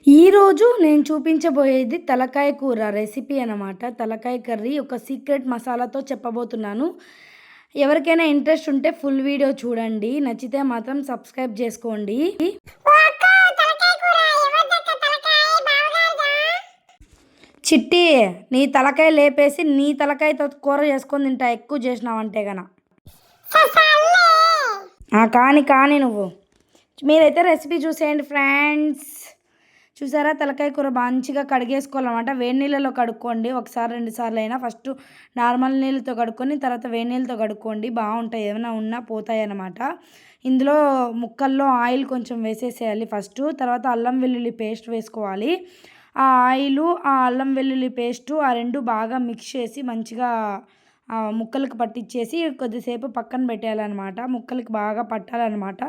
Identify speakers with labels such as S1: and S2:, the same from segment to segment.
S1: ఈరోజు నేను చూపించబోయేది తలకాయ కూర రెసిపీ అనమాట. తలకాయ కర్రీ ఒక సీక్రెట్ మసాలాతో చెప్పబోతున్నాను. ఎవరికైనా ఇంట్రెస్ట్ ఉంటే ఫుల్ వీడియో చూడండి. నచ్చితే మాత్రం సబ్స్క్రైబ్ చేసుకోండి. చిట్టి, నీ తలకాయ లేపేసి నీ తలకాయతో కూర చేసుకొని తింటా, ఎక్కువ చేసినావంటే గన. కానీ కానీ నువ్వు మీరైతే రెసిపీ చూసేయండి ఫ్రెండ్స్. చూసారా, తలకాయ కూర మంచిగా కడిగేసుకోవాలన్నమాట. వేడి నీళ్ళలో కడుక్కోండి, ఒకసారి 2 సార్లు అయినా. ఫస్ట్ నార్మల్ నీళ్ళతో కడుక్కొని తర్వాత వేడి నీళ్ళతో కడుక్కోండి, బాగుంటాయి. ఏమైనా ఉన్నా పోతాయి అన్నమాట. ఇందులో ముక్కల్లో ఆయిల్ కొంచెం వేసేసేయాలి ఫస్ట్. తర్వాత అల్లం వెల్లుల్లి పేస్ట్ వేసుకోవాలి. ఆ ఆయిలు, ఆ అల్లం వెల్లుల్లి పేస్టు ఆ రెండు బాగా మిక్స్ చేసి మంచిగా ముక్కలకు పట్టించేసి కొద్దిసేపు పక్కన పెట్టేయాలన్నమాట. ముక్కలకి బాగా పట్టాలన్నమాట.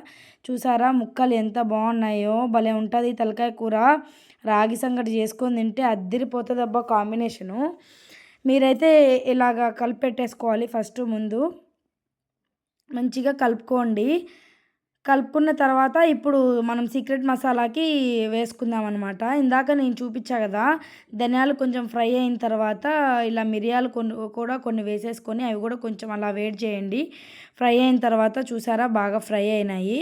S1: చూసారా ముక్కలు ఎంత బాగున్నాయో, భలే ఉంటుంది తలకాయ కూర. రాగి సంగటి చేసుకొని తింటే అద్దిరిపోతుంది అబ్బా కాంబినేషను. మీరైతే ఇలాగా కలిపెట్టేసుకోవాలి ఫస్ట్. ముందు మంచిగా కలుపుకోండి. కలుపుకున్న తర్వాత ఇప్పుడు మనం సీక్రెట్ మసాలాకి వేసుకుందాం అనమాట. ఇందాక నేను చూపించా కదా, ధనియాలు కొంచెం ఫ్రై అయిన తర్వాత ఇలా మిరియాలు కొన్ని వేసేసుకొని అవి కూడా కొంచెం అలా వేడి చేయండి. ఫ్రై అయిన తర్వాత చూసారా బాగా ఫ్రై అయినాయి.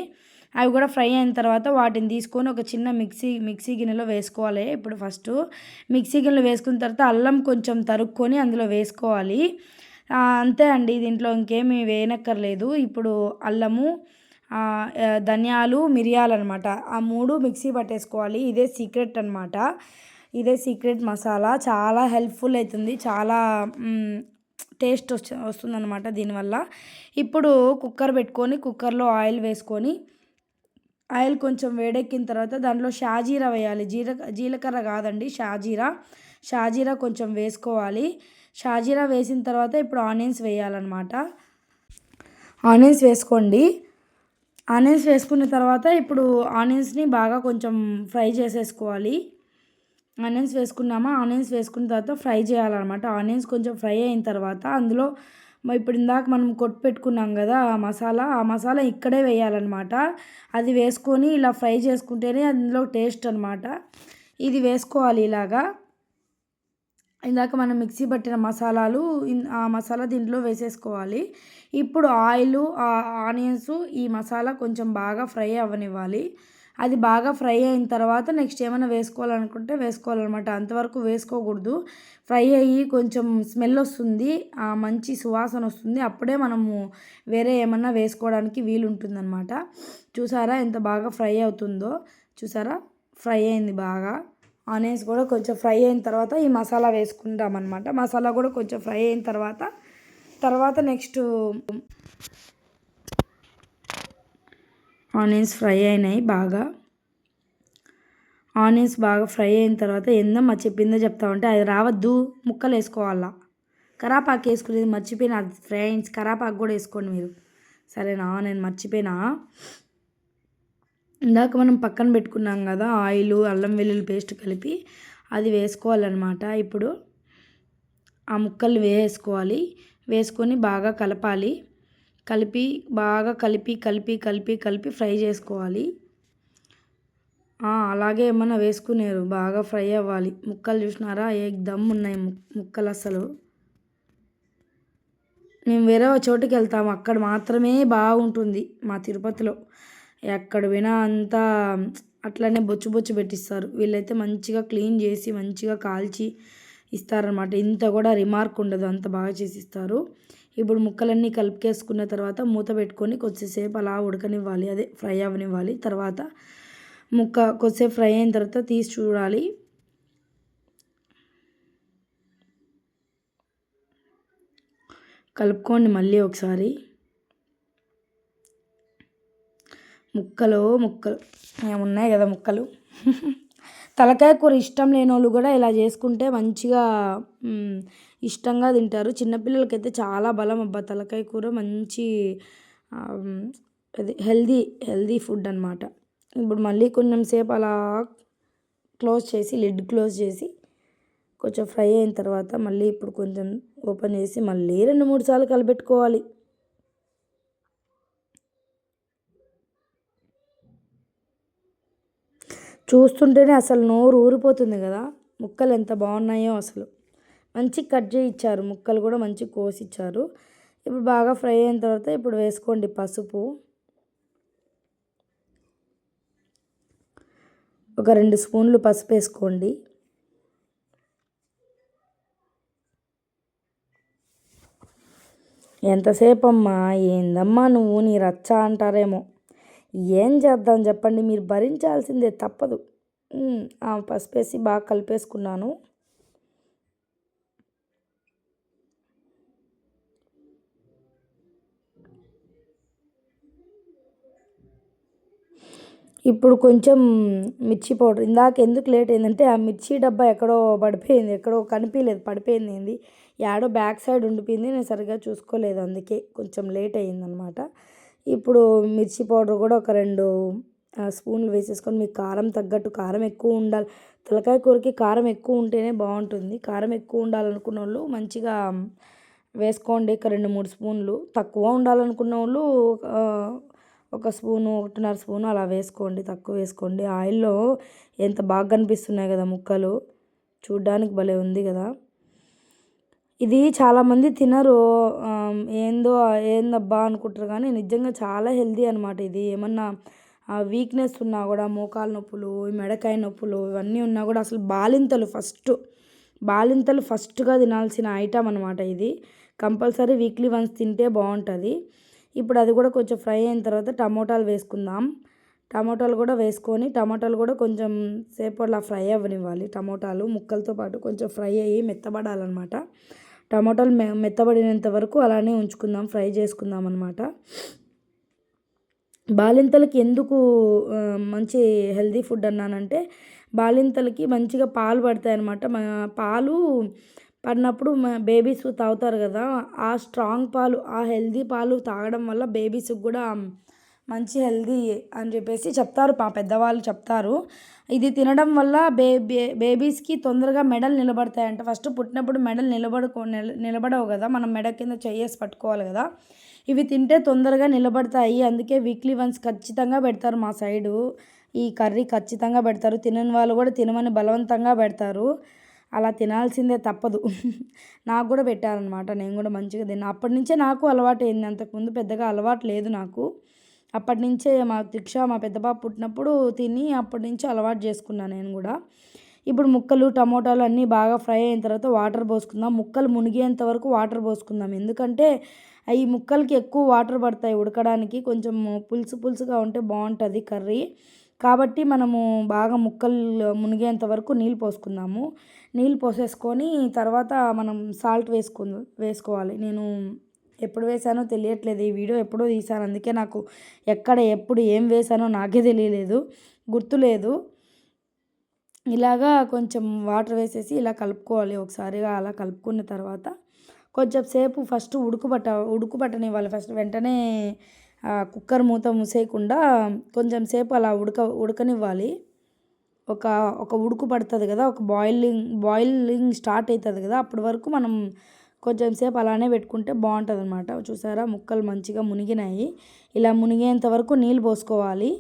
S1: అవి కూడా ఫ్రై అయిన తర్వాత వాటిని తీసుకొని ఒక చిన్న మిక్సీ గిన్నెలో వేసుకోవాలి. ఇప్పుడు ఫస్ట్ మిక్సీ గిన్నెలో వేసుకున్న తర్వాత అల్లం కొంచెం తరుక్కొని అందులో వేసుకోవాలి. అంతే అండి, దీంట్లో ఇంకేమీ వేయనక్కర్లేదు. ఇప్పుడు అల్లము, ధనియాలు, మిరియాలు అనమాట, ఆ 3 మిక్సీ పట్టేసుకోవాలి. ఇదే సీక్రెట్ అనమాట. ఇదే సీక్రెట్ మసాలా. చాలా హెల్ప్ఫుల్ అవుతుంది, చాలా టేస్ట్ వస్తుందన్నమాట దీనివల్ల. ఇప్పుడు కుక్కర్ పెట్టుకొని కుక్కర్లో ఆయిల్ వేసుకొని, ఆయిల్ కొంచెం వేడెక్కిన తర్వాత దాంట్లో షాజీరా వేయాలి. జీలకర్ర కాదండి, షాజీరా కొంచెం వేసుకోవాలి. షాజీరా వేసిన తర్వాత ఇప్పుడు ఆనియన్స్ వేయాలన్నమాట. ఆనియన్స్ వేసుకోండి. ఆనియన్స్ వేసుకున్న తర్వాత ఇప్పుడు ఆనియన్స్ని బాగా కొంచెం ఫ్రై చేసేసుకోవాలి. ఆనియన్స్ వేసుకున్న తర్వాత ఫ్రై చేయాలన్నమాట. ఆనియన్స్ కొంచెం ఫ్రై అయిన తర్వాత అందులో ఇప్పుడు ఇందాక మనం కొట్టి పెట్టుకున్నాం కదా ఆ మసాలా ఇక్కడే వేయాలన్నమాట. అది వేసుకొని ఇలా ఫ్రై చేసుకుంటేనే అందులో టేస్ట్ అనమాట. ఇది వేసుకోవాలి ఇలాగా. ఇందాక మనం మిక్సీ పట్టిన మసాలాలు, ఆ మసాలా దీంట్లో వేసేసుకోవాలి. ఇప్పుడు ఆయిలు, ఆనియన్స్, ఈ మసాలా కొంచెం బాగా ఫ్రై అవ్వనివ్వాలి. అది బాగా ఫ్రై అయిన తర్వాత నెక్స్ట్ ఏమైనా వేసుకోవాలనుకుంటే వేసుకోవాలన్నమాట. అంతవరకు వేసుకోకూడదు. ఫ్రై అయ్యి కొంచెం స్మెల్ వస్తుంది, మంచి సువాసన వస్తుంది. అప్పుడే మనము వేరే ఏమన్నా వేసుకోవడానికి వీలుంటుందన్నమాట. చూసారా ఎంత బాగా ఫ్రై అవుతుందో. చూసారా ఫ్రై అయింది బాగా. ఆనియన్స్ కూడా కొంచెం ఫ్రై అయిన తర్వాత ఈ మసాలా వేసుకుంటామన్నమాట. మసాలా కూడా కొంచెం ఫ్రై అయిన తర్వాత నెక్స్ట్ ఆనియన్స్ ఫ్రై అయినాయి బాగా. ఆనియన్స్ బాగా ఫ్రై అయిన తర్వాత ఏందమ్మా చెప్పిందో చెప్తామంటే అది రావద్దు, ముక్కలు వేసుకోవాలా. కరాపాకు వేసుకునేది మర్చిపోయినా ఫ్రెండ్స్. కరాపాకు కూడా వేసుకోండి మీరు, సరేనా? నేను మర్చిపోయినా. ఇందాక మనం పక్కన పెట్టుకున్నాం కదా ఆయిల్, అల్లం వెల్లుల్లి పేస్ట్ కలిపి, అది వేసుకోవాలన్నమాట. ఇప్పుడు ఆ ముక్కలు వేసుకోవాలి. వేసుకొని బాగా కలపాలి. బాగా కలిపి ఫ్రై చేసుకోవాలి. అలాగే ఏమన్నా వేసుకునేరు, బాగా ఫ్రై అవ్వాలి. ముక్కలు చూసినారా దమ్ ఉన్నాయి ముక్కలు. అసలు మేము వేరే చోటుకి వెళ్తాము, అక్కడ మాత్రమే బాగుంటుంది మా తిరుపతిలో. ఎక్కడ పోయినా అంతా అట్లనే బొచ్చు పెట్టిస్తారు. వీళ్ళైతే మంచిగా క్లీన్ చేసి మంచిగా కాల్చి ఇస్తారనమాట. ఇంత కూడా రిమార్క్ ఉండదు, అంత బాగా చేసి ఇస్తారు. ఇప్పుడు ముక్కలన్నీ కలిపేసుకున్న తర్వాత మూత పెట్టుకొని కొద్దిసేపు అలా ఉడకనివ్వాలి, అదే ఫ్రై అవ్వనివ్వాలి. తర్వాత ముక్క కొద్దిసేపు ఫ్రై అయిన తర్వాత తీసి చూడాలి. కలుపుకోండి మళ్ళీ ఒకసారి. ముక్కలు ఏమున్నాయి కదా ముక్కలు. తలకాయ కూర ఇష్టం లేని వాళ్ళు కూడా ఇలా చేసుకుంటే మంచిగా ఇష్టంగా తింటారు. చిన్నపిల్లలకైతే చాలా బలం అబ్బా తలకాయ కూర. మంచి అది హెల్దీ ఫుడ్ అనమాట. ఇప్పుడు మళ్ళీ కొంచెం సేపు అలా లిడ్ క్లోజ్ చేసి కొంచెం ఫ్రై అయిన తర్వాత మళ్ళీ ఇప్పుడు కొంచెం ఓపెన్ చేసి మళ్ళీ 2-3 సార్లు కలిపెట్టుకోవాలి. చూస్తుంటేనే అసలు నోరు ఊరిపోతుంది కదా. ముక్కలు ఎంత బాగున్నాయో అసలు. మంచి కట్ చేయించారు, ముక్కలు కూడా మంచి కోసిచ్చారు. ఇప్పుడు బాగా ఫ్రై అయిన తర్వాత ఇప్పుడు వేసుకోండి పసుపు. ఒక 2 స్పూన్లు పసుపు వేసుకోండి. ఎంతసేపు అమ్మా, ఏందమ్మా నువ్వు నీ రచ్చ అంటారేమో. ఏం చేద్దాం చెప్పండి, మీరు భరించాల్సిందే, తప్పదు. పసుపు వేసి బాగా కలిపేసుకున్నాను. ఇప్పుడు కొంచెం మిర్చి పౌడర్. ఇందాక ఎందుకు లేట్ అయిందంటే ఆ మిర్చి డబ్బా ఎక్కడో పడిపోయింది, ఎక్కడో కనిపించలేదు, పడిపోయింది. ఏంది యాడో బ్యాక్ సైడ్ ఉండిపోయింది, నేను సరిగ్గా చూసుకోలేదు, అందుకే కొంచెం లేట్ అయ్యిందనమాట. ఇప్పుడు మిర్చి పౌడర్ కూడా ఒక 2 స్పూన్లు వేసేసుకొని, మీకు కారం తగ్గట్టు, కారం ఎక్కువ ఉండాలి, తలకాయ కూరకి కారం ఎక్కువ ఉంటేనే బాగుంటుంది. కారం ఎక్కువ ఉండాలనుకున్న వాళ్ళు మంచిగా వేసుకోండి, ఒక 2-3 స్పూన్లు. తక్కువ ఉండాలనుకున్న వాళ్ళు ఒక స్పూను, 1.5 స్పూను అలా వేసుకోండి, తక్కువ వేసుకోండి. ఆయిల్లో ఎంత బాగా కనిపిస్తున్నాయి కదా ముక్కలు, చూడ్డానికి భలే ఉంది కదా. ఇది చాలామంది తినరు, ఏందబ్బా అనుకుంటారు, కానీ నిజంగా చాలా హెల్దీ అనమాట. ఇది ఏమన్నా వీక్నెస్ ఉన్నా కూడా, మోకాలు నొప్పులు, మెడకాయ నొప్పులు ఇవన్నీ ఉన్నా కూడా, అసలు బాలింతలు ఫస్ట్గా తినాల్సిన ఐటమ్ అనమాట ఇది. కంపల్సరీ వీక్లీ వన్స్ తింటే బాగుంటుంది. ఇప్పుడు అది కూడా కొంచెం ఫ్రై అయిన తర్వాత టమోటాలు వేసుకుందాం. టమోటాలు కూడా వేసుకొని, టమోటాలు కూడా కొంచెం సేపు అలా ఫ్రై అవ్వనివ్వాలి. టమోటాలు ముక్కలతో పాటు కొంచెం ఫ్రై అయ్యి మెత్తబడాలన్నమాట. టమోటాలు మెత్తబడినంత వరకు అలానే ఉంచుకుందాం, ఫ్రై చేసుకుందాం అనమాట. బాలింతలకి ఎందుకు మంచి హెల్దీ ఫుడ్ అన్నానంటే, బాలింతలకి మంచిగా పాలు పడతాయి అన్నమాట. పాలు పడినప్పుడు బేబీస్ తాగుతారు కదా, ఆ స్ట్రాంగ్ పాలు, ఆ హెల్దీ పాలు తాగడం వల్ల బేబీస్కి కూడా మంచి హెల్దీ అని చెప్పేసి చెప్తారు, మా పెద్దవాళ్ళు చెప్తారు. ఇది తినడం వల్ల బేబీస్కి తొందరగా మెడలు నిలబడతాయంట. ఫస్ట్ పుట్టినప్పుడు మెడలు నిలబడవు కదా, మనం మెడ కింద చెయ్యేసి పట్టుకోవాలి కదా. ఇవి తింటే తొందరగా నిలబడతాయి, అందుకే వీక్లీ వన్స్ ఖచ్చితంగా పెడతారు మా సైడు. ఈ కర్రీ ఖచ్చితంగా పెడతారు, తినని వాళ్ళు కూడా తినమని బలవంతంగా పెడతారు. అలా తినాల్సిందే, తప్పదు. నాకు కూడా పెట్టారనమాట, నేను కూడా మంచిగా తిన్నా. అప్పటి నుంచే నాకు అలవాటు అయింది, అంతకుముందు పెద్దగా అలవాటు లేదు నాకు. అప్పటి నుంచే మా దీక్ష, మా పెద్ద బాబు పుట్టినప్పుడు తిని అప్పటి నుంచి అలవాటు చేసుకున్నాను నేను కూడా. ఇప్పుడు ముక్కలు, టమోటాలు అన్నీ బాగా ఫ్రై అయిన తర్వాత వాటర్ పోసుకుందాం. ముక్కలు మునిగేంత వరకు వాటర్ పోసుకుందాం, ఎందుకంటే ఈ ముక్కలకి ఎక్కువ వాటర్ పడతాయి ఉడకడానికి. కొంచెం పులుసుగా ఉంటే బాగుంటుంది కర్రీ. కాబట్టి మనము బాగా ముక్కలు మునిగేంత వరకు నీళ్ళు పోసుకుందాము. నీళ్ళు పోసేసుకొని తర్వాత మనం సాల్ట్ వేసుకోవాలి. నేను ఎప్పుడు వేసానో తెలియట్లేదు, ఈ వీడియో ఎప్పుడో తీసాను, అందుకే నాకు ఎప్పుడు ఏం వేసానో నాకే తెలియలేదు, గుర్తులేదు. ఇలాగా కొంచెం వాటర్ వేసేసి ఇలా కలుపుకోవాలి. ఒకసారిగా అలా కలుపుకున్న తర్వాత కొంచెం సేపు ఫస్ట్ ఉడుకుబట్టనివ్వాలి. ఫస్ట్ వెంటనే కుక్కర్ మూత మూసేయకుండా కొంచెం సేపు అలా ఉడకనివ్వాలి. ఒక ఉడుకు పడుతుంది కదా, ఒక బాయిలింగ్ స్టార్ట్ అవుతుంది కదా, అప్పటి వరకు మనం కొంచెం సేపు అలానే పెట్టుకుంటే బాగుంటుంది అనమాట. చూసారా, ముక్కలు మంచిగా మునిగినాయి. ఇలా మునిగేంత వరకు నీళ్ళు పోసుకోవాలి,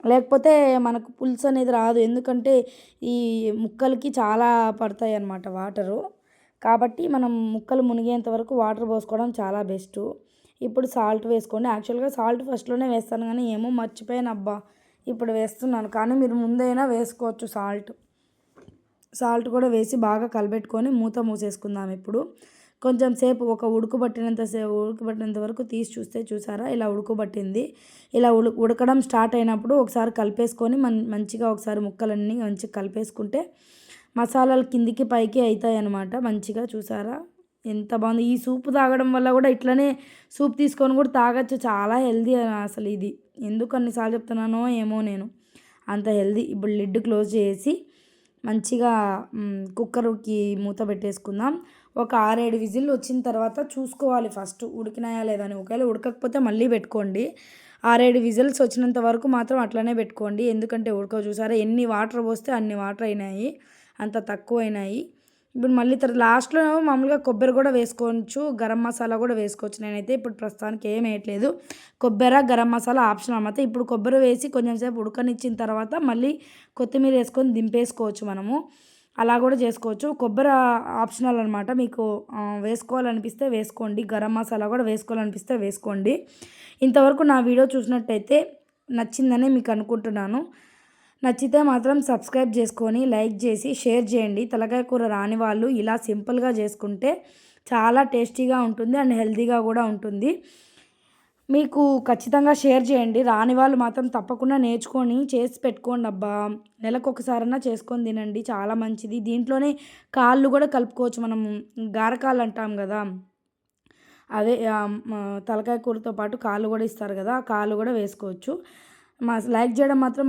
S1: లేకపోతే మనకు పులుసు అనేది రాదు. ఎందుకంటే ఈ ముక్కలకి చాలా పడతాయి అన్నమాట వాటరు. కాబట్టి మనం ముక్కలు మునిగేంత వరకు వాటర్ పోసుకోవడం చాలా బెస్ట్. ఇప్పుడు సాల్ట్ వేసుకోండి. యాక్చువల్గా సాల్ట్ ఫస్ట్లోనే వేస్తాను, కానీ ఏమో మర్చిపోయాను అబ్బా, ఇప్పుడు వేస్తున్నాను. కానీ మీరు ముందైనా వేసుకోవచ్చు సాల్ట్ కూడా వేసి బాగా కలిపెట్టుకొని మూత మూసేసుకుందాం. ఇప్పుడు కొంచెం సేపు ఉడకబట్టినంత వరకు తీసి చూసారా, ఇలా ఉడకబట్టింది. ఇలా ఉడకడం స్టార్ట్ అయినప్పుడు ఒకసారి కలిపేసుకొని మంచిగా ఒకసారి ముక్కలన్నీ మంచిగా కలిపేసుకుంటే మసాలాలు కిందికి పైకి అవుతాయి అన్నమాట. మంచిగా చూసారా ఎంత బాగుంది. ఈ సూప్ తాగడం వల్ల కూడా ఇట్లనే సూప్ తీసుకొని కూడా తాగొచ్చు, చాలా హెల్దీ అసలు ఇది. ఎందుకు అన్నిసార్లు చెప్తున్నానో ఏమో నేను, అంత హెల్దీ. ఇప్పుడు లిడ్ క్లోజ్ చేసి మంచిగా కుక్కర్కి మూత పెట్టేసుకుందాం. ఒక 6-7 విజిల్లు వచ్చిన తర్వాత చూసుకోవాలి ఫస్ట్ ఉడికినాయా లేదా అని. ఒకవేళ ఉడకకపోతే మళ్ళీ పెట్టుకోండి. 6-7 విజిల్స్ వచ్చినంత వరకు మాత్రం అట్లనే పెట్టుకోండి, ఎందుకంటే చూసారా ఎన్ని వాటర్ పోస్తే అన్ని వాటర్ అయినాయి, అంత తక్కువ అయినాయి. ఇప్పుడు మళ్ళీ లాస్ట్‌లో మామూలుగా కొబ్బరి కూడా వేసుకోవచ్చు. గరం మసాలా కూడా వేసుకోవచ్చు. నేనైతే ఇప్పుడు ప్రస్తుతానికి ఏం వేయట్లేదు. కొబ్బెర, గరం మసాలా ఆప్షనల్ అన్నమాట. ఇప్పుడు కొబ్బరి వేసి కొంచెం సేపు ఉడకనిచ్చిన తర్వాత మళ్ళీ కొత్తిమీర వేసుకొని దింపేసుకోవచ్చు మనము. అలా కూడా చేసుకోవచ్చు. కొబ్బరి ఆప్షనల్ అనమాట. మీకు వేసుకోవాలనిపిస్తే వేసుకోండి. గరం మసాలా కూడా వేసుకోవాలనిపిస్తే వేసుకోండి. ఇంతవరకు నా వీడియో చూసినట్టయితే నచ్చిందని మీకు అనుకుంటున్నాను. నచ్చితే మాత్రం సబ్స్క్రైబ్ చేసుకొని లైక్ చేసి షేర్ చేయండి. తలకాయ కూర రాని వాళ్ళు ఇలా సింపుల్గా చేసుకుంటే చాలా టేస్టీగా ఉంటుంది అండ్ హెల్తీగా కూడా ఉంటుంది. మీకు ఖచ్చితంగా షేర్ చేయండి. రాని వాళ్ళు మాత్రం తప్పకుండా నేర్చుకొని చేసి పెట్టుకోండి అబ్బా. నెలకొకసారన్నా చేసుకొని తినండి, చాలా మంచిది. దీంట్లోనే కాళ్ళు కూడా కలుపుకోవచ్చు. మనం గారకాళ్ళు అంటాం కదా, అవే తలకాయ కూరతో పాటు కాళ్ళు కూడా ఇస్తారు కదా, ఆ కాళ్ళు కూడా వేసుకోవచ్చు. లైక్ చేయడం మాత్రం